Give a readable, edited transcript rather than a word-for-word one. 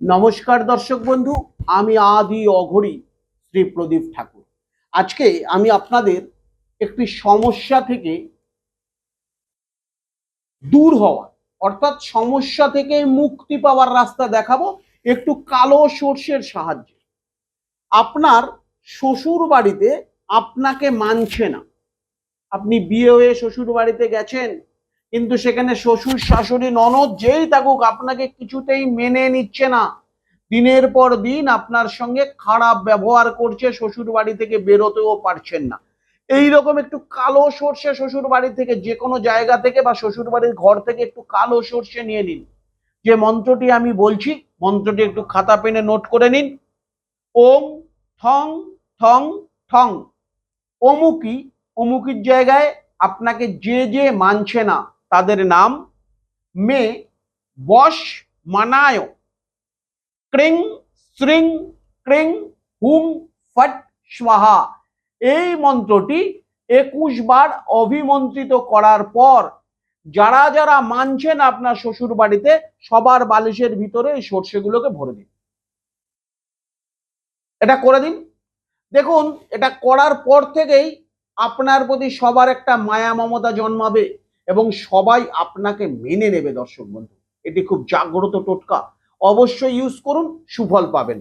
নমস্কার দর্শক বন্ধু, আমি আদি অঘরী শ্রী প্রদীপ ঠাকুর। আজকে আমি আপনাদের একটি সমস্যা থেকে দূর হওয়া অর্থাৎ সমস্যা থেকে মুক্তি পাওয়ার রাস্তা দেখাবো একটু কালো সর্ষের সাহায্যে। আপনার শ্বশুর বাড়িতে আপনাকে মানছে না, আপনি বিয়ে হয়ে শ্বশুর বাড়িতে গেছেন, কিন্তু সেখানে শ্বশুর শাশুড়ি ননদ যেই থাকুক আপনাকে কিছুতেই মেনে নিচ্ছে না। দিনের পর দিন আপনার সঙ্গে খারাপ ব্যবহার করছে, শ্বশুর বাড়ি থেকে বেরোতেও পারছেন না। এইরকম একটু কালো সর্ষে শ্বশুর বাড়ি থেকে, যে কোনো জায়গা থেকে বা শ্বশুর বাড়ির ঘর থেকে একটু কালো সর্ষে নিয়ে নিন। যে মন্ত্রটি আমি বলছি, মন্ত্রটি একটু খাতা পেনে নোট করে নিন। ওম থং থং থং। অমুকি, অমুকির জায়গায় আপনাকে যে যে মানছে না তাদের নাম। মে বশ মানায় ক্রিং শ্রিং ক্রিং হুম ফট স্বাহা। এই মন্ত্রটি 21 বার অভিমন্ত্রিত করার পর যারা যারা মানছেন আপনার শ্বশুর বাড়িতে, সবার বালিশের ভিতরে এই সর্ষেগুলোকে ভরে দিন। এটা করে দিন। দেখুন, এটা করার পর থেকেই আপনার প্রতি সবার একটা মায়া মমতা জন্মাবে এবং সবাই আপনাকে মেনে নেবে। দর্শক বন্ধু, এটি খুব জাগ্রত টোটকা, অবশ্যই ইউজ করুন, সুফল পাবেন।